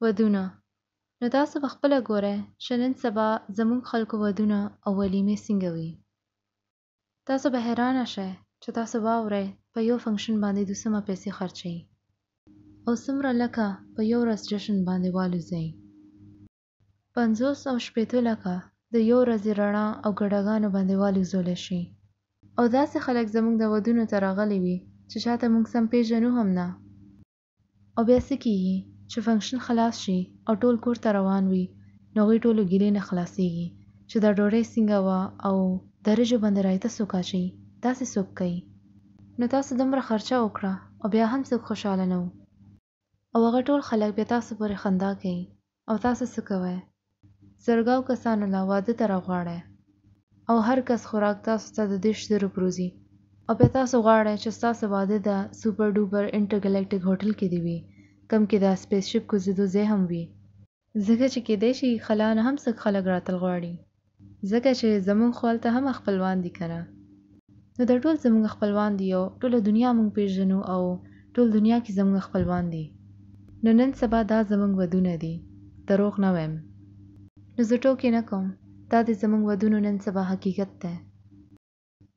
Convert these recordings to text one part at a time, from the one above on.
ودونه. نو تاسو په خپله ګورئ چې نن سبا زموږ خلکو ودونه او ولیمې څنګه وي. تاسو به حیرانه شئ چې تاسو واورئ په یو فنکشن باندې دوی څومره پیسې خرچوي او څومره لکه په یو ورځ جشن باندې والوځي. 50 او 60 لکه د یو ورځې رڼا او ګډاګانو باندې والوځولی شي. او داسې خلک زموږ د ودونو ته راغلي وي چې چاته موږ سم پیژنو هم نه. او بیا څه کیږي چې فنکشن خلاص شي او ټول کور ته روان وي نو هغوی ټولو ګیلې نه خلاصیږي چې دا ډوډۍ څنګه وه او درجو باندې رایته څوک اچوي، داسې څوک کوي. نو تاسو دومره خرچه وکړه او بیا هم څوک خوشحاله نه و او هغه ټول خلک بیا تاسو پورې خندا کوي او تاسو څه کوئ؟ زرګاو کسانو له واده ته راغواړئ او هر کس خوراک تاسو ته د 10,000 پروزي او بیا تاسو غواړئ چې ستاسو واده د سوپر ډوپر انټرګلیکټیک هوټل کې دی وي، کم کې د سپیس شپ کوزیدو ځای هم وي. ځکه چې کیدای شي خلا نه هم څوک خلک راتل غواړي، ځکه چې زموږ خو هلته هم خپلوان دي که نه. نو دا ټول زموږ خپلوان دي او ټوله دنیا موږ پیژنو او ټول دنیا کې زموږ خپلوان دي. نو نن سبا دا زموږ ودونه دي، دروغ نه وایم. نو زه ټوکې نه کوم، دا د زموږ ودونو نن سبا حقیقت دی.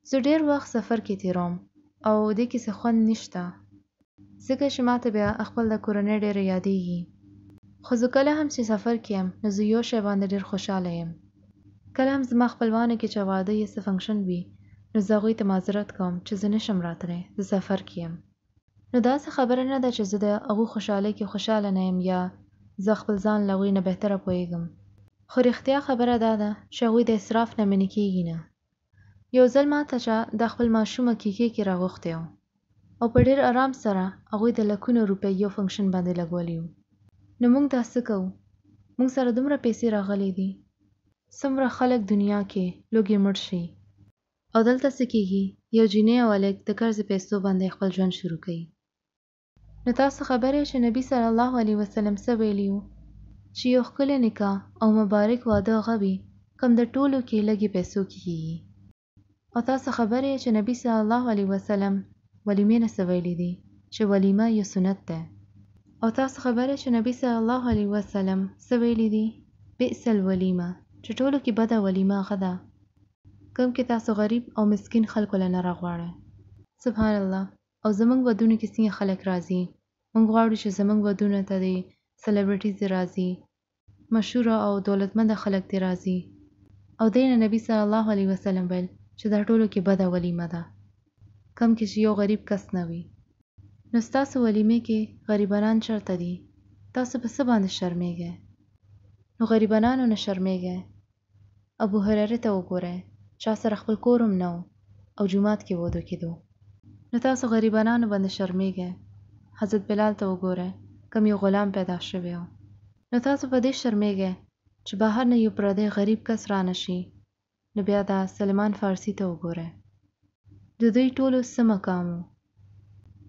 زه ډېر وخت سفر کې تیروم او دې کې څه خوند نشته، ځکه چې ماته بیا خپل د کورنۍ ډېره یادېږي. خو زه کله هم چې سفر کې یم نو زه یو شی باندې ډېر خوشحاله یم. کله هم زما خپلوانو کې چې واده یا څه فنکشن وي نو زه هغوی ته معذرت کوم چې زه نشم راتلی، زه سفر کې یم. نو داسې خبره نه ده چې زه د هغوی خوشحالۍ کې خوشحاله نه یم یا زه خپل ځان له هغوی نه بهتره پوهېږم. خو رښتیا خبره دا ده چې هغوی د اسراف نه منې کېږي نه. یو ځل ماته چې د خپل ماشومه کیکې کې راغوښتی و او په ډېر آرام سره هغوی د لکونو روپۍ یو فنکشن باندې لګولي وو. نو موږ دا څه کوو؟ موږ سره دومره پیسې راغلي دي، څومره خلک دنیا کې لوږې مړ شي او دلته څه کېږي؟ یو جینۍ او هلک د قرضې پیسو باندې خپل ژوند شروع کوي. نو تاسو خبر یې چې نبي صلی الله علیه وسلم څه ویلي وو؟ چې یو ښکلی نکاح او مبارک واده هغه وي کوم د ټولو کې لږې پیسو کې کېږي. او تاسو خبر یې چې نبي صلی الله علیه وسلم ولیمې نه څه ویلي دي چې ولیمه یو سنت دی. او تاسو خبر یې چې نبي صلی الله علیه وسلم څه ویلي دي؟ بئس الولیمه، چې ټولو کې بده ولیمه هغه ده کوم کې تاسو غریب او مسکین خلکو له نه راغواړئ. سبحان الله. او زموږ ودونو کې څنګه خلک راځي؟ موږ غواړو چې زموږ ودونو ته د سلیبریټیز راځي، مشهوره او دولتمنده خلک دې راځي او دې نه نبي صلی الله علیه وسلم ویل چې دا ټولو کې بده ولیمه ده کم کې چې یو غریب کس نه وي. نو ستاسو ولیمې کې غریبانان چېرته دي؟ تاسو په څه باندې شرمېږئ؟ نو غریبانانو نه شرمېږئ. ابو هریره ته وګورئ، چا سره خپل کور هم نه و او جومات کې ودو کېدو. نو تاسو غریبانانو باندې شرمېږئ. حضرت بلال ته وګورئ، کم یو غلام پیدا شوی و. نو تاسو په دې شرمېږئ چې بهر نه یو پردی غریب کس رانه شي. نو بیا دا سلمان فارسي ته وګورئ، د دوی ټولو څه مقام و؟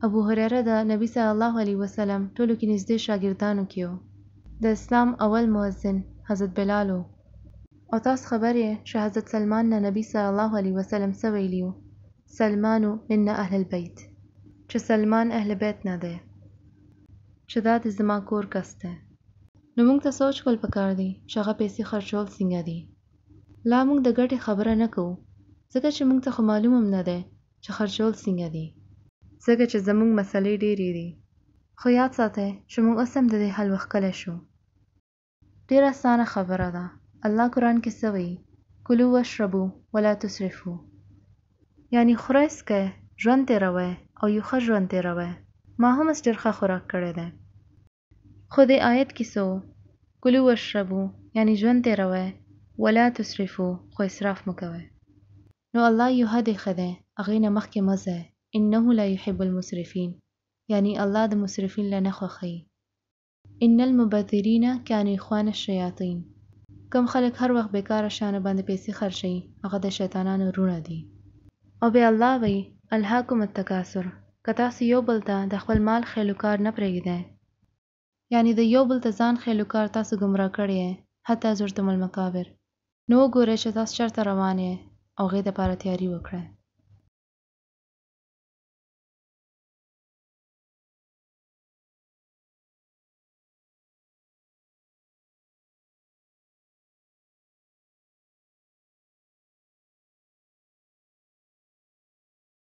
ابو هریره د نبي صلی الله علیه وسلم ټولو کې نږدې شاګردانو کې و. د اسلام اول مؤذن حضرت بلال و. او تاسو خبر یې چې حضرت سلمان نه نبي صلی الله علیه وسلم څه ویلي و؟ سلمانو منا اهل البیت، چې سلمان اهل بیت نه دی، چې دا د زما کور کس دی. نو موږ ته سوچ کول پکار دی چې هغه پیسې خرچول څنګه دي. لا موږ د ګټې خبره نه کوو، ځکه چې موږ ته خو معلوم هم نه دی چې خرچول څنګه دي، ځکه چې زموږ مسلې ډېرې دي. خو یاد ساتئ چې موږ اوس هم د دې حل وښکلی شو. ډېره اسانه خبره ده. الله قرآن کې څه وایي؟ کلوا واشربوا ولا تسرفوا، یعنی خورئ څکئ، ژوند تېروئ او یو ښه ژوند تېروئ. ما هم اوس ډېر ښه خوراک کړی دی. خو دې آیت کې څه و؟ کلوا واشربوا یعنی ژوند تېروئ، ولا تسرفوا خو اسراف مه کوئ. نو الله یو حد ایښی دی، هغې نه مخکې مه ځئ. انه لا يحب المسرفین، یعنی الله د مسرفین له نه خوښوي. ان المبذرین کانوا اخوان الشیاطین، کم خلک هر وخت بیکاره شیانو باندې پیسې خرچوي هغه د شیطانانو وروڼه دي. او بیا الله وایي الهاکم التکاثر، که تاسو یو بل ته د خپل مال خیلوکار نه پرېږدئ، یعنی د یو بل ته ځان خیلوکار تاسو ګمراه کړی یې، حتی زرتم المقابر. نو وګورئ چې تاسو چېرته روان یې او هغې دپاره تیاري وکړئ.